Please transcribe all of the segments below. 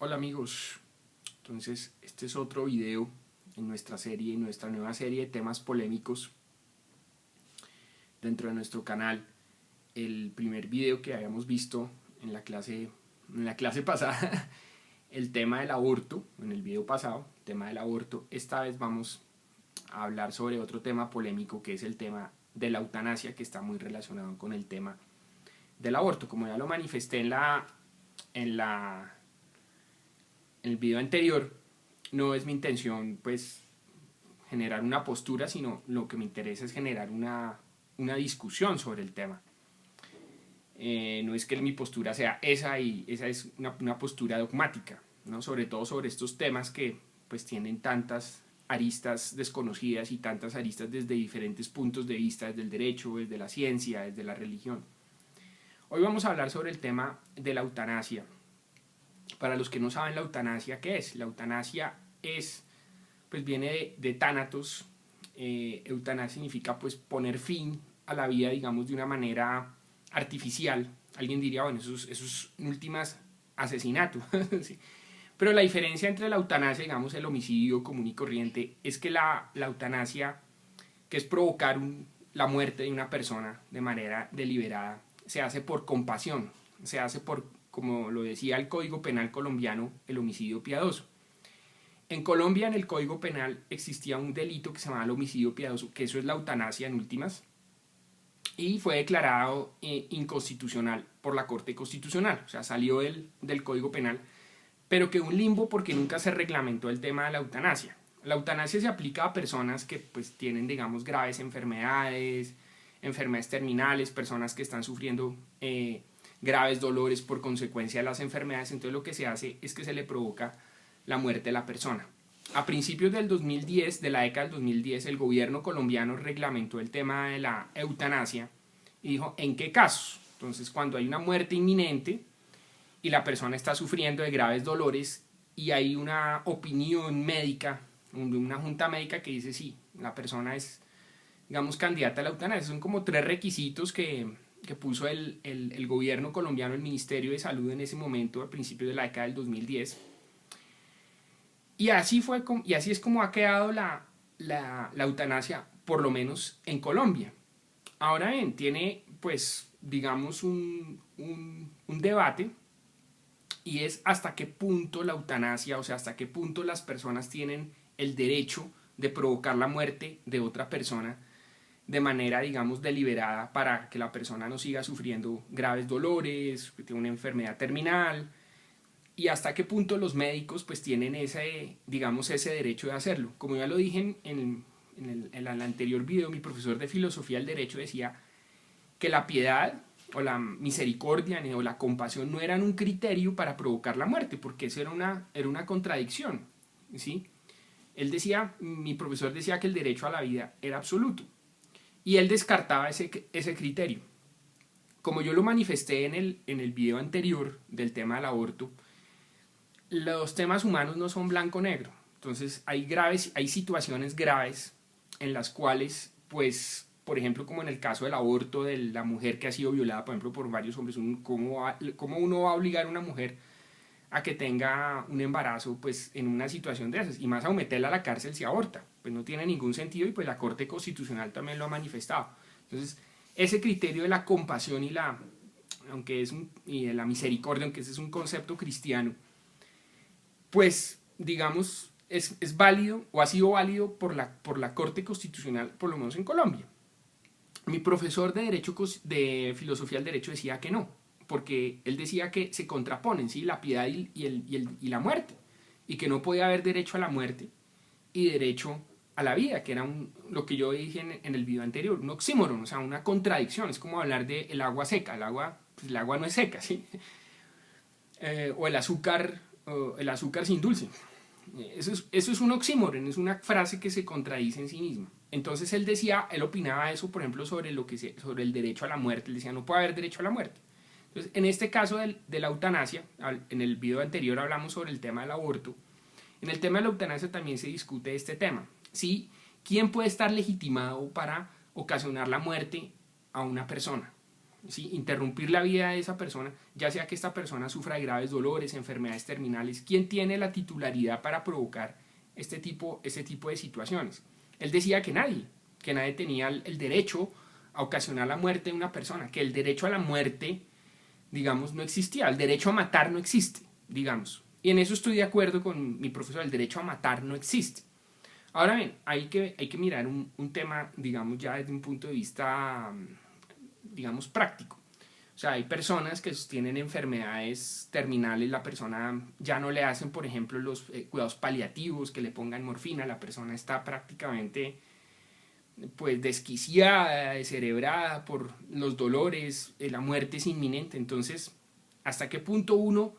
Hola amigos, entonces este es otro video en nuestra nueva serie de temas polémicos dentro de nuestro canal. El primer video que habíamos visto en la clase pasada, el tema del aborto, en el video pasado, el tema del aborto. Esta vez vamos a hablar sobre otro tema polémico que es el tema de la eutanasia, que está muy relacionado con el tema del aborto. Como ya lo manifesté en el video anterior, no es mi intención pues generar una postura, sino lo que me interesa es generar una discusión sobre el tema. No es que mi postura sea esa, y esa es una postura dogmática, ¿no? Sobre todo sobre estos temas que pues tienen tantas aristas desconocidas y tantas aristas desde diferentes puntos de vista, desde el derecho, desde la ciencia, desde la religión. Hoy vamos a hablar sobre el tema de la eutanasia. Para los que no saben la eutanasia, ¿qué es? La eutanasia pues viene de thanatos. Eutanasia significa pues poner fin a la vida, digamos, de una manera artificial. Alguien diría, bueno, eso es en últimas asesinato. Sí. Pero la diferencia entre la eutanasia, digamos, el homicidio común y corriente, es que la eutanasia, que es provocar la muerte de una persona de manera deliberada, se hace por compasión, se hace por, como lo decía el Código Penal colombiano, el homicidio piadoso. En Colombia, en el Código Penal, existía un delito que se llamaba el homicidio piadoso, que eso es la eutanasia en últimas, y fue declarado inconstitucional por la Corte Constitucional. O sea, salió del Código Penal, pero quedó un limbo porque nunca se reglamentó el tema de la eutanasia. La eutanasia se aplica a personas que pues tienen, digamos, graves enfermedades terminales, personas que están sufriendo graves dolores por consecuencia de las enfermedades. Entonces lo que se hace es que se le provoca la muerte de la persona. A principios del 2010, de la década del 2010, el gobierno colombiano reglamentó el tema de la eutanasia y dijo, ¿en qué casos? Entonces, cuando hay una muerte inminente y la persona está sufriendo de graves dolores y hay una opinión médica, una junta médica que dice, sí, la persona es, digamos, candidata a la eutanasia. Son como 3 requisitos que puso el gobierno colombiano, el Ministerio de Salud en ese momento, a principios de la década del 2010. Y así es como ha quedado la eutanasia, por lo menos en Colombia. Ahora bien, tiene, pues, digamos, un debate, y es hasta qué punto la eutanasia, o sea, hasta qué punto las personas tienen el derecho de provocar la muerte de otra persona de manera, digamos, deliberada, para que la persona no siga sufriendo graves dolores, que tiene una enfermedad terminal, y hasta qué punto los médicos pues tienen ese derecho de hacerlo. Como ya lo dije en el anterior video, mi profesor de filosofía del derecho decía que la piedad o la misericordia o la compasión no eran un criterio para provocar la muerte, porque eso era una contradicción, ¿sí? Mi profesor decía que el derecho a la vida era absoluto, y él descartaba ese criterio. Como yo lo manifesté en el video anterior del tema del aborto, los temas humanos no son blanco-negro. Entonces hay situaciones graves en las cuales, pues, por ejemplo, como en el caso del aborto de la mujer que ha sido violada, por ejemplo, por varios hombres, ¿cómo uno va a obligar a una mujer a que tenga un embarazo pues en una situación de esas? Y más, a meterla a la cárcel si aborta. Pues no tiene ningún sentido, y pues la Corte Constitucional también lo ha manifestado. Entonces, ese criterio de la compasión y de la misericordia, aunque ese es un concepto cristiano, pues, digamos, es válido, o ha sido válido por la Corte Constitucional, por lo menos en Colombia. Mi profesor de filosofía del derecho decía que no, porque él decía que se contraponen, ¿sí?, la piedad y la muerte, y que no podía haber derecho a la muerte y derecho a la vida, que era lo que yo dije en el video anterior, un oxímoron, o sea, una contradicción. Es como hablar del agua seca. El agua no es seca, ¿sí? O el azúcar sin dulce. Eso es un oxímoron, es una frase que se contradice en sí misma. Entonces él opinaba eso, por ejemplo, sobre el derecho a la muerte. Él decía, no puede haber derecho a la muerte. Entonces, en este caso de la eutanasia, en el video anterior hablamos sobre el tema del aborto. En el tema de la eutanasia también se discute este tema, ¿sí? ¿Quién puede estar legitimado para ocasionar la muerte a una persona? ¿sí? Interrumpir la vida de esa persona, ya sea que esta persona sufra de graves dolores, enfermedades terminales. ¿Quién tiene la titularidad para provocar este tipo de situaciones? Él decía que nadie tenía el derecho a ocasionar la muerte de una persona, que el derecho a la muerte, digamos, no existía, el derecho a matar no existe, digamos. Y en eso estoy de acuerdo con mi profesor, el derecho a matar no existe. Ahora bien, hay que mirar un tema, digamos, ya desde un punto de vista, digamos, práctico. O sea, hay personas que tienen enfermedades terminales, la persona ya no le hacen, por ejemplo, los cuidados paliativos, que le pongan morfina, la persona está prácticamente pues desquiciada, descerebrada por los dolores, la muerte es inminente. Entonces, ¿hasta qué punto uno,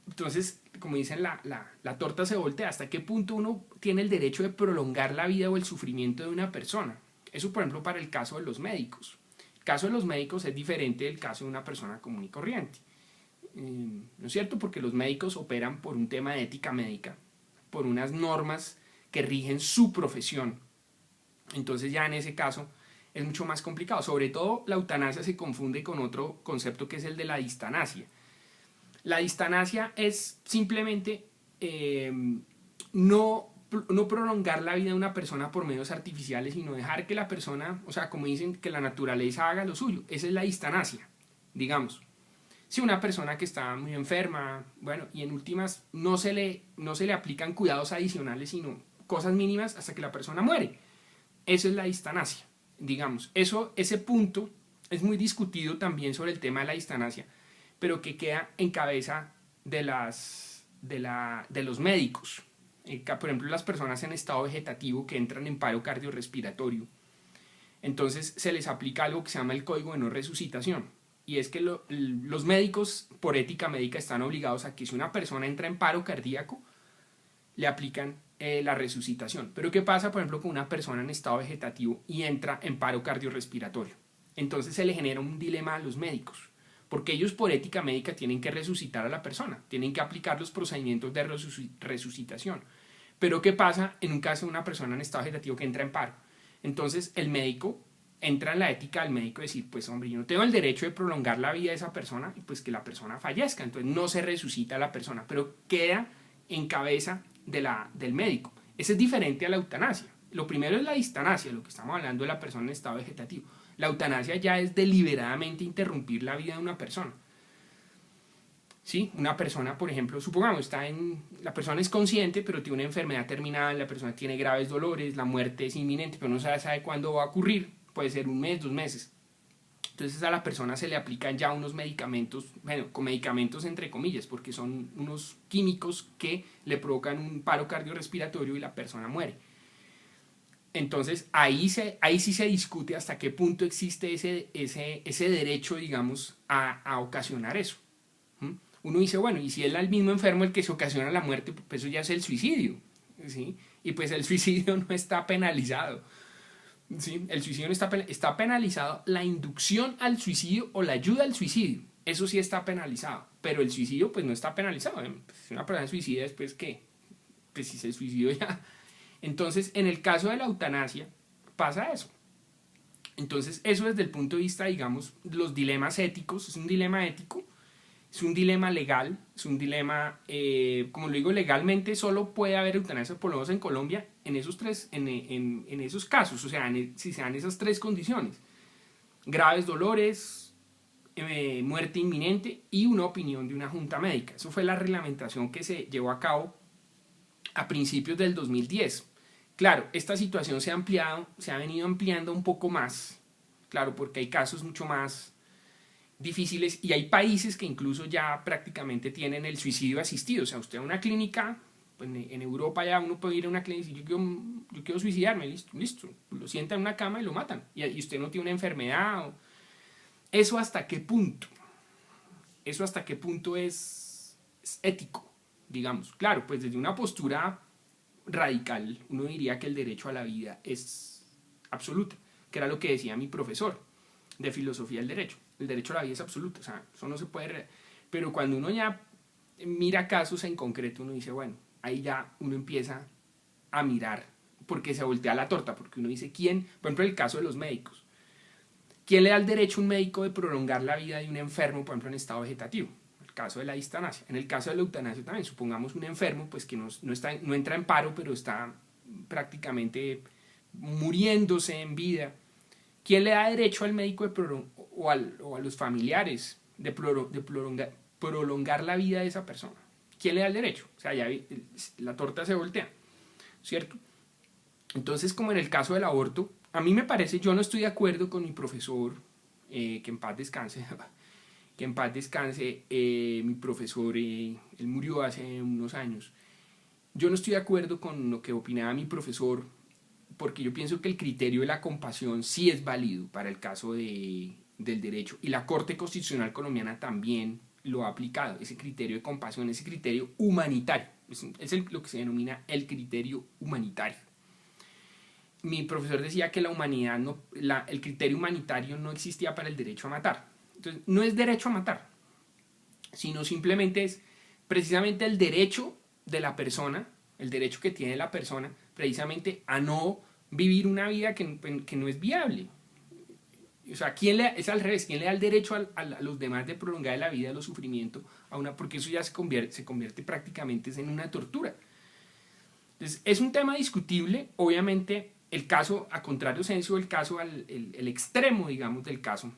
entonces, como dicen, la torta se voltea, hasta qué punto uno tiene el derecho de prolongar la vida o el sufrimiento de una persona? Eso, por ejemplo, para el caso de los médicos. El caso de los médicos es diferente del caso de una persona común y corriente. ¿No es cierto? Porque los médicos operan por un tema de ética médica, por unas normas que rigen su profesión. Entonces ya en ese caso es mucho más complicado. Sobre todo la eutanasia se confunde con otro concepto que es el de la distanasia. La distanasia es simplemente no prolongar la vida de una persona por medios artificiales, sino dejar que la persona, o sea, como dicen, que la naturaleza haga lo suyo. Esa es la distanasia, digamos. Si una persona que está muy enferma, bueno, y en últimas no se le aplican cuidados adicionales, sino cosas mínimas hasta que la persona muere. Eso es la distanasia, digamos. Ese punto es muy discutido también sobre el tema de la distanasia, pero que queda en cabeza de los médicos. Por ejemplo, las personas en estado vegetativo que entran en paro cardiorrespiratorio. Entonces se les aplica algo que se llama el código de no resucitación. Y es que los médicos, por ética médica, están obligados a que si una persona entra en paro cardíaco, le aplican la resucitación. Pero ¿qué pasa, por ejemplo, con una persona en estado vegetativo y entra en paro cardiorrespiratorio? Entonces se le genera un dilema a los médicos, porque ellos por ética médica tienen que resucitar a la persona, tienen que aplicar los procedimientos de resucitación. Pero ¿qué pasa en un caso de una persona en estado vegetativo que entra en paro? Entonces el médico entra en la ética del médico decir, pues hombre, yo no tengo el derecho de prolongar la vida de esa persona y pues que la persona fallezca. Entonces no se resucita a la persona, pero queda en cabeza del médico. Ese es diferente a la eutanasia. Lo primero es la distanasia, lo que estamos hablando de la persona en estado vegetativo. La eutanasia ya es deliberadamente interrumpir la vida de una persona. ¿Sí? Una persona, por ejemplo, supongamos, la persona es consciente, pero tiene una enfermedad terminal, la persona tiene graves dolores, la muerte es inminente, pero no sabe cuándo va a ocurrir. Puede ser un mes, 2 meses. Entonces a la persona se le aplican ya unos medicamentos, bueno, con medicamentos entre comillas, porque son unos químicos que le provocan un paro cardiorrespiratorio y la persona muere. Entonces ahí sí se discute hasta qué punto existe ese derecho, digamos, a ocasionar eso. Uno dice, bueno, y si es el mismo enfermo el que se ocasiona la muerte, pues eso ya es el suicidio, ¿sí? Y pues el suicidio no está penalizado. ¿Sí? El suicidio no está penalizado, la inducción al suicidio o la ayuda al suicidio, eso sí está penalizado, pero el suicidio pues no está penalizado. Si una persona se suicida después, ¿qué? Pues si se suicidó ya. Entonces en el caso de la eutanasia pasa eso. Entonces eso desde el punto de vista, digamos, los dilemas éticos, es un dilema ético, es un dilema legal, es un dilema, como lo digo, legalmente solo puede haber eutanasia, por lo menos en Colombia, en esos casos, o sea, si se dan esas 3 condiciones: graves dolores, muerte inminente y una opinión de una junta médica. Eso fue la reglamentación que se llevó a cabo a principios del 2010. Claro, esta situación se ha venido ampliando un poco más, claro, porque hay casos mucho más difíciles y hay países que incluso ya prácticamente tienen el suicidio asistido. O sea, usted en una clínica, pues en Europa ya uno puede ir a una clínica y decir, yo quiero suicidarme, listo, lo sientan en una cama y lo matan. Y usted no tiene una enfermedad. ¿Eso hasta qué punto? ¿Eso hasta qué punto es ético, digamos? Claro, pues desde una postura radical uno diría que el derecho a la vida es absoluto, que era lo que decía mi profesor de filosofía del derecho. El derecho a la vida es absoluto, o sea, eso no se puede... Pero cuando uno ya mira casos en concreto, uno dice, bueno, ahí ya uno empieza a mirar, porque se voltea la torta, porque uno dice, ¿quién? Por ejemplo, el caso de los médicos. ¿Quién le da el derecho a un médico de prolongar la vida de un enfermo, por ejemplo, en estado vegetativo? En el caso de la eutanasia. En el caso de la eutanasia también, supongamos un enfermo pues, que no entra en paro, pero está prácticamente muriéndose en vida. ¿Quién le da derecho al médico o a los familiares de prolongar la vida de esa persona? ¿Quién le da el derecho? O sea, ya la torta se voltea, ¿cierto? Entonces, como en el caso del aborto, a mí me parece, yo no estoy de acuerdo con mi profesor, que en paz descanse, mi profesor, él murió hace unos años. Yo no estoy de acuerdo con lo que opinaba mi profesor, porque yo pienso que el criterio de la compasión sí es válido para el caso del derecho, y la Corte Constitucional colombiana también lo ha aplicado, ese criterio de compasión, ese criterio humanitario, es lo que se denomina el criterio humanitario. Mi profesor decía que la humanidad el criterio humanitario no existía para el derecho a matar. Entonces, no es derecho a matar, sino simplemente es precisamente el derecho de la persona, el derecho que tiene la persona precisamente a no vivir una vida que no es viable. O sea, es al revés, ¿quién le da el derecho a los demás de prolongar la vida, los sufrimientos, porque eso ya se convierte prácticamente en una tortura? Entonces, es un tema discutible, obviamente. El caso, a contrario sensu, el caso, el extremo, digamos, del caso,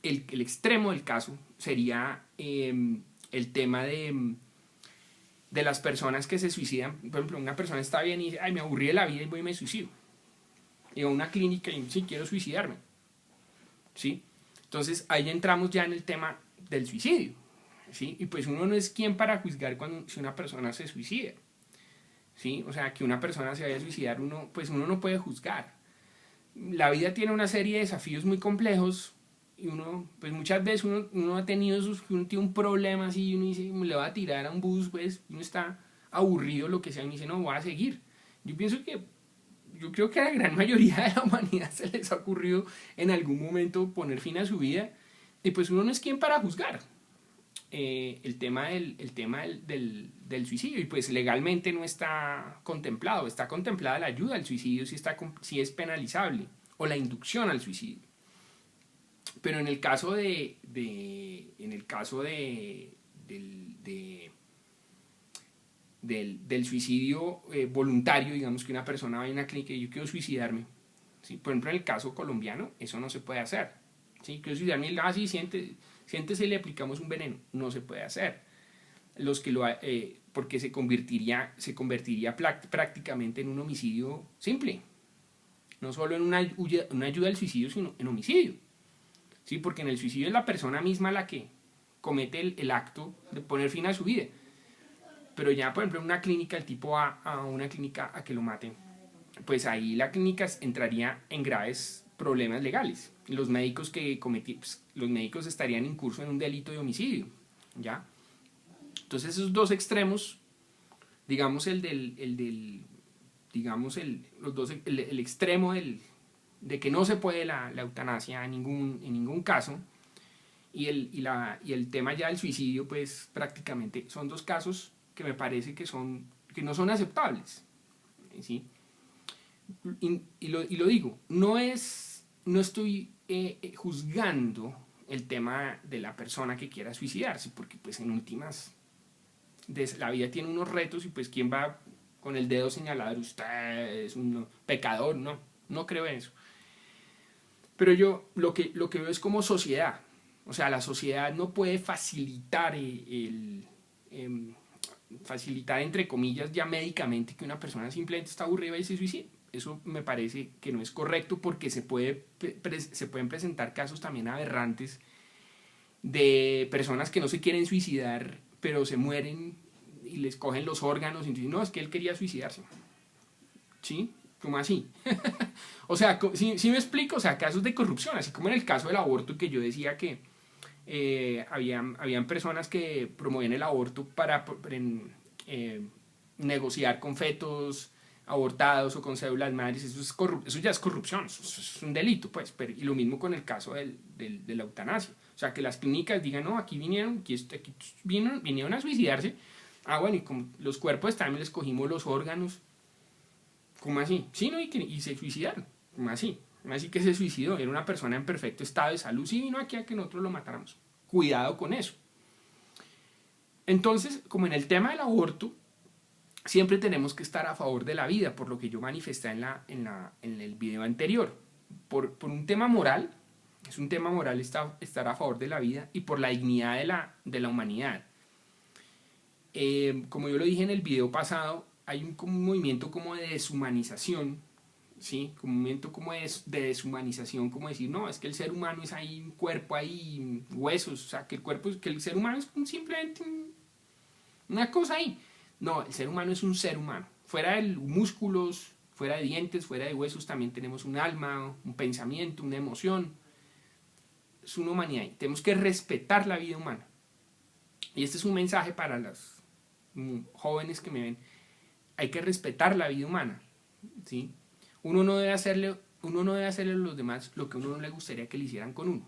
el extremo del caso sería el tema de las personas que se suicidan. Por ejemplo, una persona está bien y dice, ay, me aburrí de la vida y voy y me suicido. Y a una clínica y sí, quiero suicidarme. ¿Sí? Entonces, ahí entramos ya en el tema del suicidio. ¿Sí? Y pues uno no es quien para juzgar si una persona se suicida. ¿Sí? O sea, que una persona se vaya a suicidar, uno no puede juzgar. La vida tiene una serie de desafíos muy complejos y pues muchas veces uno ha tenido uno tiene un problema así y uno dice, me le va a tirar a un bus, pues uno está aburrido, lo que sea, y uno dice, no, voy a seguir. Yo creo que a la gran mayoría de la humanidad se les ha ocurrido en algún momento poner fin a su vida, y pues uno no es quien para juzgar el tema del suicidio, y pues legalmente no está contemplado. Está contemplada la ayuda al suicidio si es penalizable, o la inducción al suicidio. Pero en el caso del suicidio voluntario, digamos que una persona va a una clínica y yo quiero suicidarme, ¿sí? Por ejemplo, en el caso colombiano eso no se puede hacer, ¿sí? Quiero suicidarme, sí, siéntese y le aplicamos un veneno. No se puede hacer. Porque se convertiría prácticamente en un homicidio simple, no solo en una ayuda al suicidio, sino en homicidio, ¿sí? Porque en el suicidio es la persona misma la que comete el acto de poner fin a su vida. Pero ya, por ejemplo, en una clínica, el tipo va a una clínica a que lo maten, pues ahí la clínica entraría en graves problemas legales. Los médicos los médicos estarían incursos en un delito de homicidio, ¿ya? Entonces esos dos extremos, digamos el extremo de que no se puede la eutanasia en ningún caso, y el tema ya del suicidio, pues prácticamente son dos casos que me parece que no son aceptables, ¿sí? Y lo digo, no estoy juzgando el tema de la persona que quiera suicidarse, porque pues en últimas la vida tiene unos retos, y pues quién va con el dedo señalado, usted es un pecador. No creo en eso. Pero yo lo que veo es como sociedad, o sea, la sociedad no puede facilitar facilitar entre comillas ya médicamente que una persona simplemente está aburrida y se suicida. Eso me parece que no es correcto, porque se pueden presentar casos también aberrantes de personas que no se quieren suicidar, pero se mueren y les cogen los órganos y dicen, no, es que él quería suicidarse. ¿Sí? ¿Cómo así? O sea, ¿sí me explico? O sea, casos de corrupción, así como en el caso del aborto, que yo decía que habían personas que promovían el aborto para negociar con fetos abortados o con células madres. Eso ya es corrupción, eso es un delito, pues. Y lo mismo con el caso de la eutanasia. O sea, que las clínicas digan, no, aquí vinieron a suicidarse. Ah, bueno, y como los cuerpos también les cogimos los órganos. ¿Cómo así? Sí, ¿no? Y se suicidaron. ¿Cómo así? Así que se suicidó, era una persona en perfecto estado de salud y vino aquí a que nosotros lo matáramos. Cuidado con eso. Entonces, como en el tema del aborto, siempre tenemos que estar a favor de la vida, por lo que yo manifesté en el video anterior. Por un tema moral, es un tema moral estar a favor de la vida y por la dignidad de la humanidad. Como yo lo dije en el video pasado, hay un movimiento como de deshumanización, ¿sí? Como un movimiento como de deshumanización, como decir, no, es que el ser humano es ahí un cuerpo, ahí huesos, o sea, que el ser humano es simplemente una cosa ahí. No, el ser humano es un ser humano. Fuera de músculos, fuera de dientes, fuera de huesos, también tenemos un alma, un pensamiento, una emoción. Es una humanidad. Tenemos que respetar la vida humana. Y este es un mensaje para los jóvenes que me ven. Hay que respetar la vida humana, ¿sí? Uno no debe hacerle a los demás lo que a uno no le gustaría que le hicieran con uno,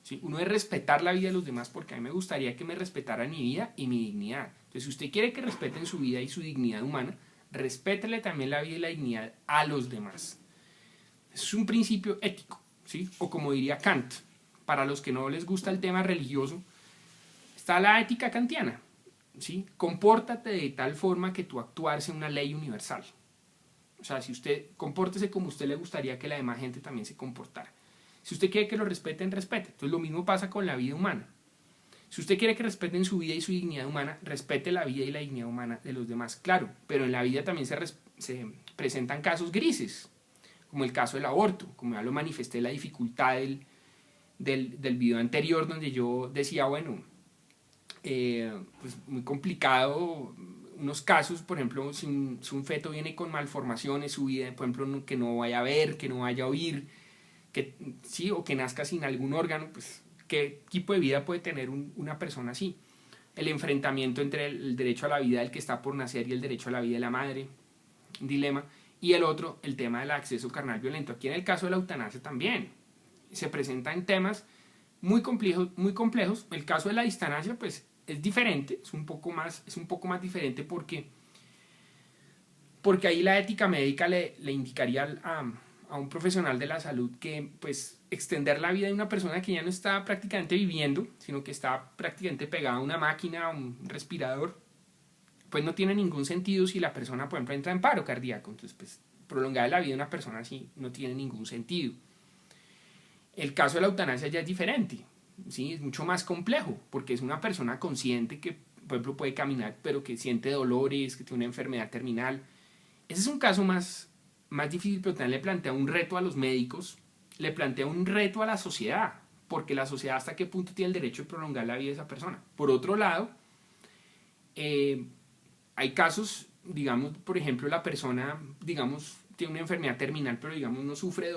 ¿sí? Uno debe respetar la vida de los demás porque a mí me gustaría que me respetaran mi vida y mi dignidad. Entonces, si usted quiere que respeten su vida y su dignidad humana, respétele también la vida y la dignidad a los demás. Es un principio ético, ¿sí? O como diría Kant, para los que no les gusta el tema religioso, está la ética kantiana, ¿sí? Compórtate de tal forma que tu actuar sea una ley universal. O sea, si usted compórtese como a usted le gustaría que la demás gente también se comportara. Si usted quiere que lo respeten, respete. Entonces lo mismo pasa con la vida humana. Si usted quiere que respeten su vida y su dignidad humana, respete la vida y la dignidad humana de los demás, claro. Pero en la vida también se presentan casos grises, como el caso del aborto, como ya lo manifesté, la dificultad del video anterior, donde yo decía, bueno, pues muy complicado unos casos, por ejemplo, si un feto viene con malformaciones, su vida, por ejemplo, que no vaya a ver, que no vaya a oír, que, sí, o que nazca sin algún órgano, pues qué tipo de vida puede tener una persona así. El enfrentamiento entre el derecho a la vida del que está por nacer y el derecho a la vida de la madre, un dilema. Y el otro, el tema del acceso carnal violento. Aquí en el caso de la eutanasia también se presentan temas muy complejos. El caso de la eutanasia, pues, es diferente, es un poco más diferente porque ahí la ética médica le indicaría a un profesional de la salud que, pues, extender la vida de una persona que ya no está prácticamente viviendo, sino que está prácticamente pegada a una máquina, a un respirador, pues no tiene ningún sentido si la persona, por ejemplo, entra en paro cardíaco. Entonces, pues, prolongar la vida de una persona así no tiene ningún sentido. El caso de la eutanasia ya es diferente, ¿sí? Es mucho más complejo, porque es una persona consciente que, por ejemplo, puede caminar, pero que siente dolores, que tiene una enfermedad terminal. Ese es un caso más difícil, pero también le plantea un reto a los médicos, le plantea un reto a la sociedad, porque la sociedad hasta qué punto tiene el derecho de prolongar la vida de esa persona. Por otro lado, hay casos, digamos, por ejemplo, la persona, digamos, tiene una enfermedad terminal, pero digamos no sufre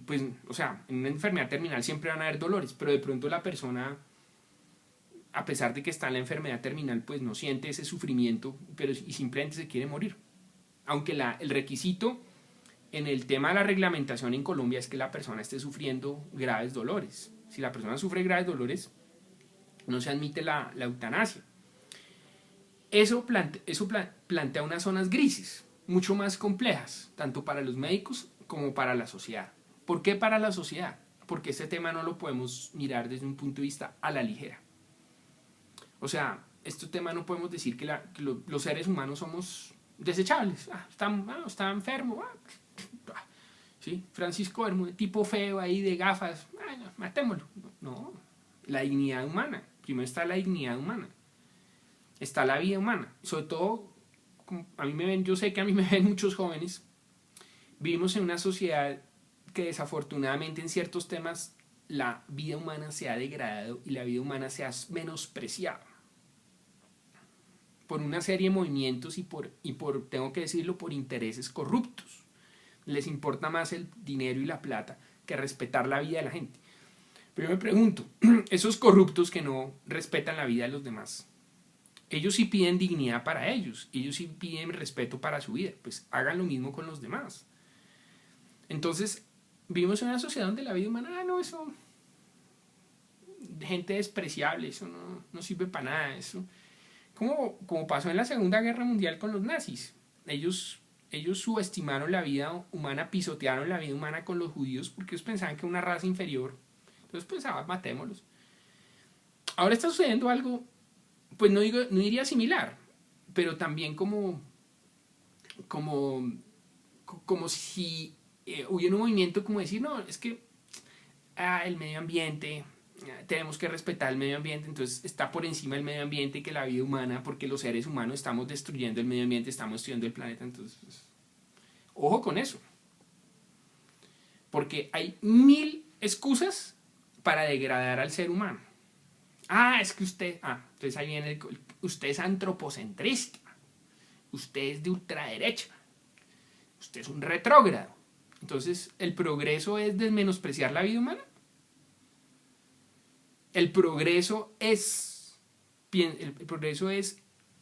pues, o sea, en una enfermedad terminal siempre van a haber dolores, pero de pronto la persona, a pesar de que está en la enfermedad terminal, pues no siente ese sufrimiento, y simplemente se quiere morir. Aunque el requisito en el tema de la reglamentación en Colombia es que la persona esté sufriendo graves dolores. Si la persona sufre graves dolores, no se admite la eutanasia. Eso plantea unas zonas grises, mucho más complejas, tanto para los médicos como para la sociedad. ¿Por qué para la sociedad? Porque este tema no lo podemos mirar desde un punto de vista a la ligera. O sea, este tema no podemos decir que los seres humanos somos desechables. Está enfermo. ¿Sí? Francisco Bermúdez, tipo feo ahí de gafas. No, matémoslo. No, la dignidad humana. Primero está la dignidad humana. Está la vida humana. Sobre todo, yo sé que a mí me ven muchos jóvenes. Vivimos en una sociedad que desafortunadamente en ciertos temas la vida humana se ha degradado y la vida humana se ha menospreciado por una serie de movimientos y por, tengo que decirlo, por intereses corruptos. Les importa más el dinero y la plata que respetar la vida de la gente. Pero yo me pregunto, esos corruptos que no respetan la vida de los demás, ellos sí piden dignidad para ellos, ellos sí piden respeto para su vida, pues hagan lo mismo con los demás. Entonces, vivimos en una sociedad donde la vida humana, eso, gente despreciable, eso no sirve para nada, eso. Como pasó en la Segunda Guerra Mundial con los nazis. Ellos ellos subestimaron la vida humana, pisotearon la vida humana con los judíos porque ellos pensaban que era una raza inferior. Entonces pensaban, matémoslos. Ahora está sucediendo algo, pues no diría similar, pero también como si hubiera un movimiento como decir, no, es que el medio ambiente, tenemos que respetar el medio ambiente, entonces está por encima del medio ambiente que la vida humana, porque los seres humanos estamos destruyendo el medio ambiente, estamos destruyendo el planeta, entonces ojo con eso, porque hay 1000 excusas para degradar al ser humano. Es que usted, entonces ahí viene, usted es antropocentrista, usted es de ultraderecha, usted es un retrógrado. Entonces, ¿el progreso es desmenospreciar la vida humana? El progreso es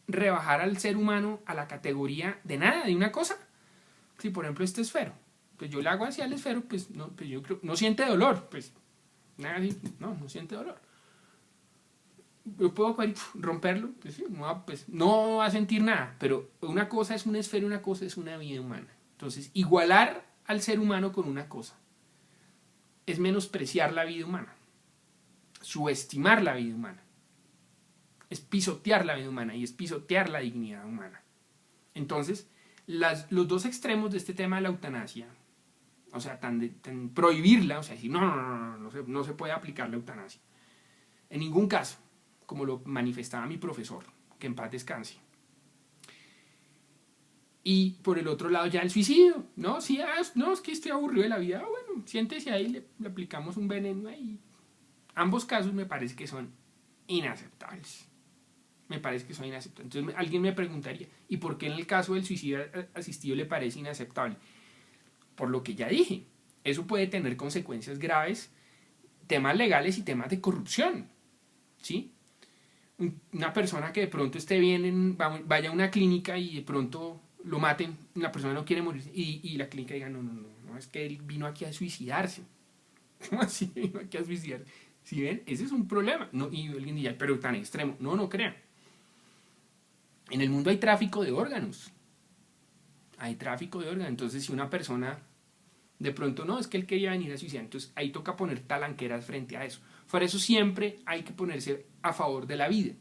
rebajar al ser humano a la categoría de nada, de una cosa. Si por ejemplo este esfero, pues yo le hago hacia el esfero, pues yo creo, no siente dolor, pues nada, no siente dolor. Yo puedo romperlo, pues, sí, no va a sentir nada, pero una cosa es un esfero, una cosa es una vida humana. Entonces, igualar al ser humano con una cosa es menospreciar la vida humana, subestimar la vida humana, es pisotear la vida humana y es pisotear la dignidad humana. Entonces, los dos extremos de este tema de la eutanasia, o sea, tan prohibirla, o sea, decir, no se puede aplicar la eutanasia, en ningún caso, como lo manifestaba mi profesor, que en paz descanse. Y por el otro lado ya el suicidio, ¿no? Sí, no, es que estoy aburrido de la vida, bueno, siéntese ahí, le aplicamos un veneno ahí. Ambos casos me parece que son inaceptables. Entonces alguien me preguntaría, ¿y por qué en el caso del suicidio asistido le parece inaceptable? Por lo que ya dije, eso puede tener consecuencias graves, temas legales y temas de corrupción, ¿sí? Una persona que de pronto esté bien, vaya a una clínica y de pronto lo maten, la persona no quiere morir y la clínica diga, no, es que él vino aquí a suicidarse. ¿Cómo así vino aquí a suicidarse? ¿Sí ven? Ese es un problema. Y alguien diría, pero tan extremo. No crean. En el mundo hay tráfico de órganos. Entonces, si una persona de pronto no, es que él quería venir a suicidar, entonces ahí toca poner talanqueras frente a eso. Por eso siempre hay que ponerse a favor de la vida.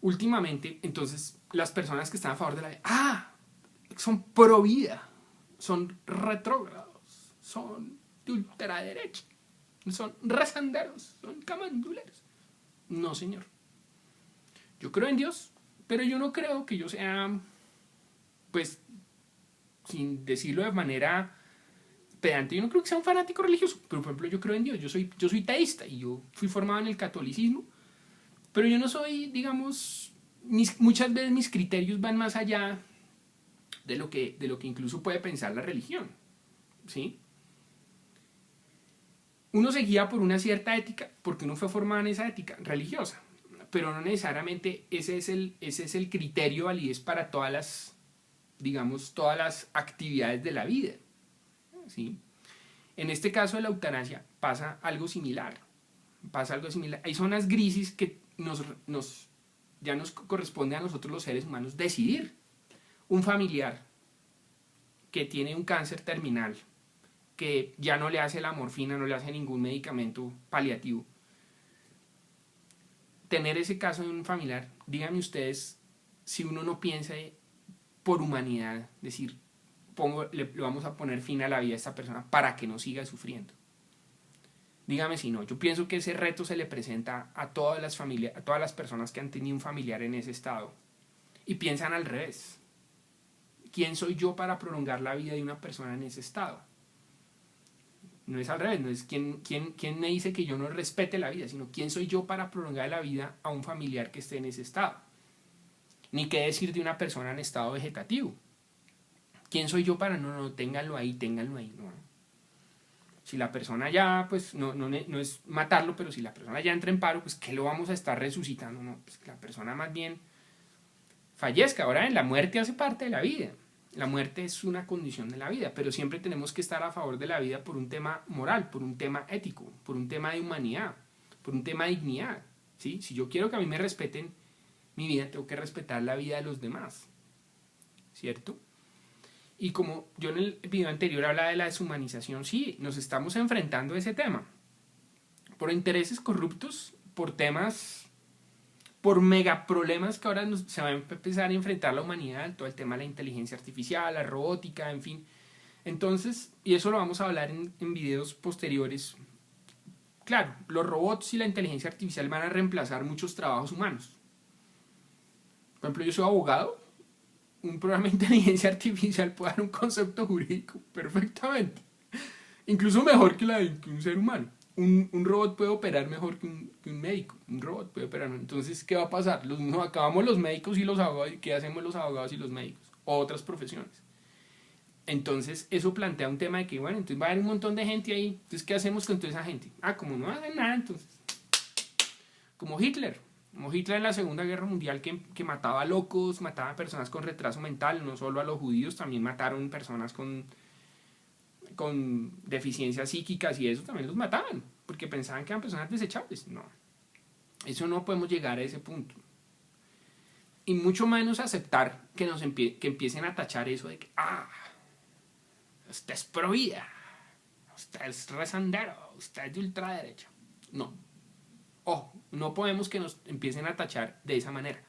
Últimamente, entonces, las personas que están a favor de la vida, son pro vida, son retrógrados, son de ultraderecha, son rezanderos, son camanduleros. No, señor. Yo creo en Dios, pero yo no creo que yo sea, pues, sin decirlo de manera pedante, yo no creo que sea un fanático religioso, pero por ejemplo yo creo en Dios, yo soy teísta y yo fui formado en el catolicismo, pero yo no soy, digamos, muchas veces mis criterios van más allá de lo que incluso puede pensar la religión, ¿sí? Uno se guía por una cierta ética porque uno fue formado en esa ética religiosa, pero no necesariamente ese es el criterio validez para todas las actividades de la vida, ¿sí? En este caso de la eutanasia pasa algo similar. Hay zonas grises que ya nos corresponde a nosotros los seres humanos decidir. Un familiar que tiene un cáncer terminal, que ya no le hace la morfina, no le hace ningún medicamento paliativo. Tener ese caso de un familiar, díganme ustedes si uno no piensa por humanidad, decir, le vamos a poner fin a la vida de esta persona para que no siga sufriendo. Dígame si no. Yo pienso que ese reto se le presenta a todas las personas que han tenido un familiar en ese estado y piensan al revés. ¿Quién soy yo para prolongar la vida de una persona en ese estado? No es al revés, no es quién me dice que yo no respete la vida, sino quién soy yo para prolongar la vida a un familiar que esté en ese estado. Ni qué decir de una persona en estado vegetativo. ¿Quién soy yo para ténganlo ahí, no? Si la persona ya, pues no es matarlo, pero si la persona ya entra en paro, pues ¿qué lo vamos a estar resucitando? No, pues que la persona más bien fallezca. Ahora la muerte hace parte de la vida. La muerte es una condición de la vida, pero siempre tenemos que estar a favor de la vida por un tema moral, por un tema ético, por un tema de humanidad, por un tema de dignidad, ¿sí? Si yo quiero que a mí me respeten mi vida, tengo que respetar la vida de los demás, ¿cierto? Y como yo en el video anterior hablaba de la deshumanización, sí, nos estamos enfrentando a ese tema. Por intereses corruptos, por temas, por megaproblemas que ahora se va a empezar a enfrentar la humanidad, todo el tema de la inteligencia artificial, la robótica, en fin. Entonces, y eso lo vamos a hablar en videos posteriores. Claro, los robots y la inteligencia artificial van a reemplazar muchos trabajos humanos. Por ejemplo, yo soy abogado. Un programa de inteligencia artificial puede dar un concepto jurídico perfectamente. Incluso mejor que un ser humano. Un robot puede operar mejor que un médico. Un robot puede operar. Entonces, ¿qué va a pasar? Nos acabamos los médicos y los abogados. ¿Qué hacemos los abogados y los médicos? O otras profesiones. Entonces, eso plantea un tema de que, bueno, entonces va a haber un montón de gente ahí. Entonces, ¿qué hacemos con toda esa gente? Como no hacen nada, entonces. Como Hitler en la Segunda Guerra Mundial, que mataba locos, mataba personas con retraso mental, no solo a los judíos, también mataron personas con deficiencias psíquicas y eso también los mataban, porque pensaban que eran personas desechables. No, eso no podemos llegar a ese punto. Y mucho menos aceptar que que empiecen a tachar eso de que, usted es pro vida, usted es rezandero, usted es de ultraderecha. No. Ojo, no podemos que nos empiecen a tachar de esa manera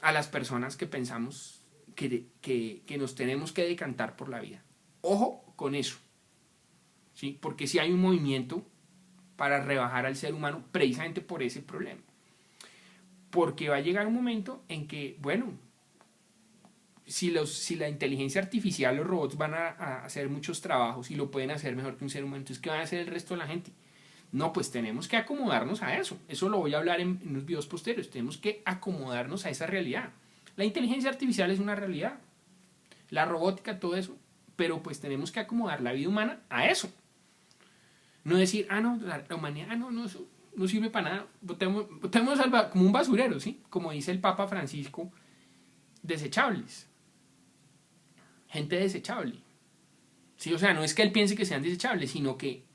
a las personas que pensamos que nos tenemos que decantar por la vida. Ojo con eso, ¿sí? Porque si hay un movimiento para rebajar al ser humano precisamente por ese problema. Porque va a llegar un momento en que, bueno, si la inteligencia artificial, los robots van a hacer muchos trabajos y lo pueden hacer mejor que un ser humano, entonces ¿qué van a hacer el resto de la gente? No, pues tenemos que acomodarnos a eso. Eso lo voy a hablar en unos videos posteriores. Tenemos que acomodarnos a esa realidad. La inteligencia artificial es una realidad. La robótica, todo eso. Pero pues tenemos que acomodar la vida humana a eso. No decir, no, la humanidad, no, eso no sirve para nada. Botemos como un basurero, ¿sí? Como dice el Papa Francisco, desechables. Gente desechable. ¿Sí? O sea, no es que él piense que sean desechables, sino que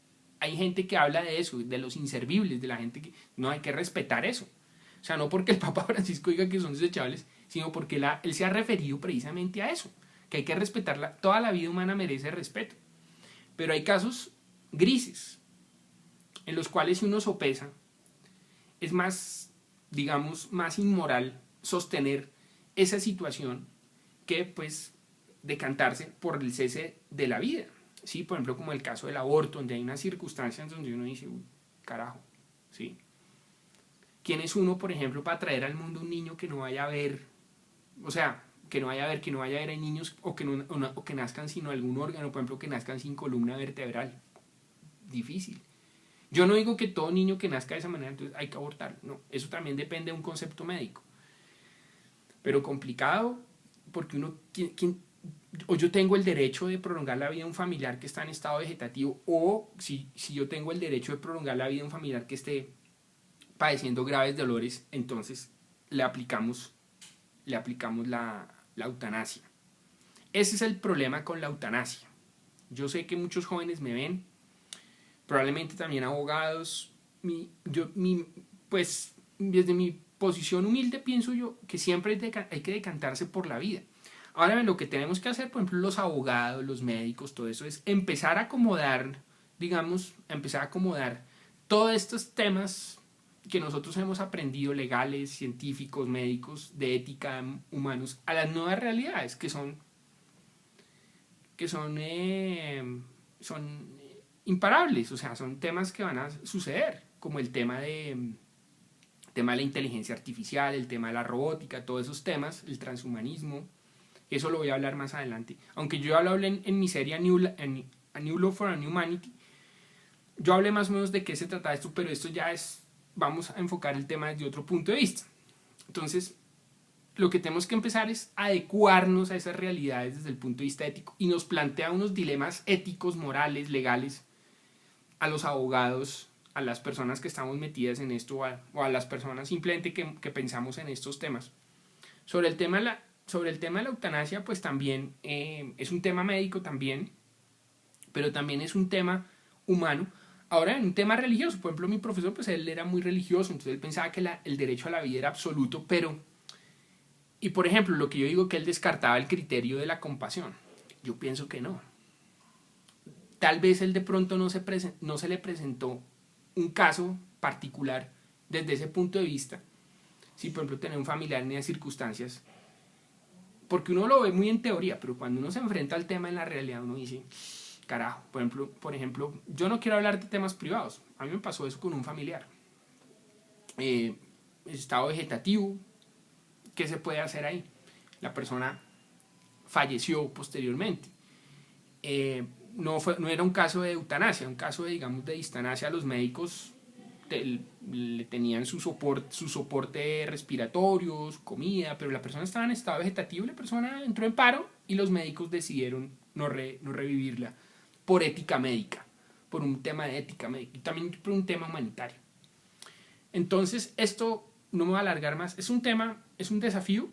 hay gente que habla de eso, de los inservibles, de la gente que no hay que respetar eso. O sea, no porque el Papa Francisco diga que son desechables, sino porque él se ha referido precisamente a eso, que hay que respetarla. Toda la vida humana merece respeto. Pero hay casos grises, en los cuales si uno sopesa, es más, digamos, más inmoral sostener esa situación que, pues, decantarse por el cese de la vida. Sí, por ejemplo, como el caso del aborto, donde hay unas circunstancias donde uno dice, carajo, ¿sí? ¿Quién es uno, por ejemplo, para traer al mundo un niño que no vaya a ver? O sea, que no vaya a ver, hay niños o que nazcan sin algún órgano, por ejemplo, que nazcan sin columna vertebral. Difícil. Yo no digo que todo niño que nazca de esa manera, entonces hay que abortarlo. No, eso también depende de un concepto médico. Pero complicado, porque o yo tengo el derecho de prolongar la vida de un familiar que está en estado vegetativo, o si yo tengo el derecho de prolongar la vida de un familiar que esté padeciendo graves dolores, entonces le aplicamos la eutanasia. Ese es el problema con la eutanasia. Yo sé que muchos jóvenes me ven, probablemente también abogados, pues desde mi posición humilde pienso yo que siempre hay que decantarse por la vida. Ahora bien, lo que tenemos que hacer, por ejemplo, los abogados, los médicos, todo eso, es empezar a acomodar, todos estos temas que nosotros hemos aprendido, legales, científicos, médicos, de ética, humanos, a las nuevas realidades que son imparables. O sea, son temas que van a suceder, como el tema de la inteligencia artificial, el tema de la robótica, todos esos temas, el transhumanismo. Eso lo voy a hablar más adelante. Aunque yo ya lo hablé en mi serie A New Law for a New Humanity, yo hablé más o menos de qué se trata esto, pero esto ya vamos a enfocar el tema desde otro punto de vista. Entonces, lo que tenemos que empezar es adecuarnos a esas realidades desde el punto de vista ético, y nos plantea unos dilemas éticos, morales, legales, a los abogados, a las personas que estamos metidas en esto, o a las personas simplemente que pensamos en estos temas. Sobre el tema de la eutanasia, pues también es un tema médico también, pero también es un tema humano. Ahora, en un tema religioso, por ejemplo, mi profesor, pues él era muy religioso, entonces él pensaba que el derecho a la vida era absoluto, pero Y por ejemplo, lo que yo digo que él descartaba el criterio de la compasión, yo pienso que no. Tal vez él de pronto no se le presentó un caso particular desde ese punto de vista. Si por ejemplo tener un familiar en esas circunstancias, porque uno lo ve muy en teoría, pero cuando uno se enfrenta al tema en la realidad uno dice, carajo, por ejemplo, yo no quiero hablar de temas privados. A mí me pasó eso con un familiar. Estado vegetativo, ¿qué se puede hacer ahí? La persona falleció posteriormente. No era un caso de eutanasia, un caso de, digamos, de distanasia. Los médicos le tenían su soporte respiratorio, su comida, pero la persona estaba en estado vegetativo, la persona entró en paro y los médicos decidieron no revivirla por ética médica, por un tema de ética médica y también por un tema humanitario. Entonces, esto no me va a alargar más. Es un desafío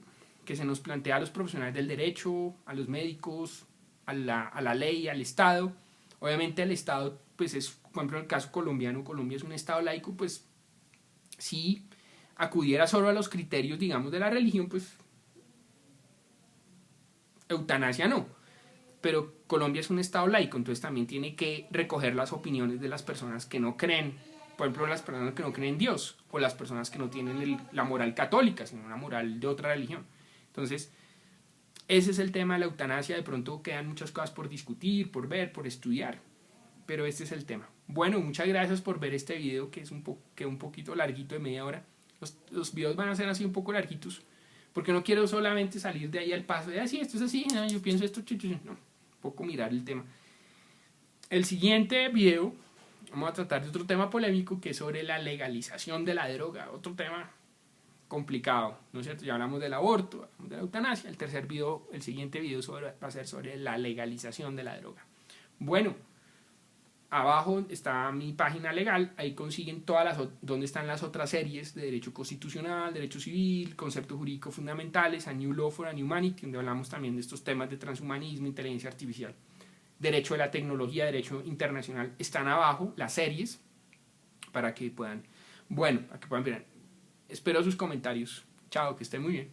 que se nos plantea a los profesionales del derecho, a los médicos, a la ley, al Estado. Obviamente el Estado, pues es, por ejemplo, en el caso colombiano, Colombia es un Estado laico, pues si acudiera solo a los criterios, digamos, de la religión, pues eutanasia no. Pero Colombia es un Estado laico, entonces también tiene que recoger las opiniones de las personas que no creen, por ejemplo, las personas que no creen en Dios, o las personas que no tienen la moral católica, sino una moral de otra religión. Entonces, ese es el tema de la eutanasia. De pronto quedan muchas cosas por discutir, por ver, por estudiar, pero este es el tema. Bueno, muchas gracias por ver este video, que es un poquito larguito, de media hora. Los videos van a ser así un poco larguitos, porque no quiero solamente salir de ahí al paso de, sí, esto es así, no, yo pienso esto, no, un poco mirar el tema. El siguiente video vamos a tratar de otro tema polémico, que es sobre la legalización de la droga, otro tema complicado, ¿no es cierto? Ya hablamos del aborto, hablamos de la eutanasia. El siguiente video va a ser sobre la legalización de la droga. Bueno, abajo está mi página legal, ahí consiguen donde están las otras series de derecho constitucional, derecho civil, conceptos jurídicos fundamentales, A New Law for a New Humanity, donde hablamos también de estos temas de transhumanismo, inteligencia artificial, derecho de la tecnología, derecho internacional. Están abajo las series para que puedan ver. Espero sus comentarios. Chao, que estén muy bien.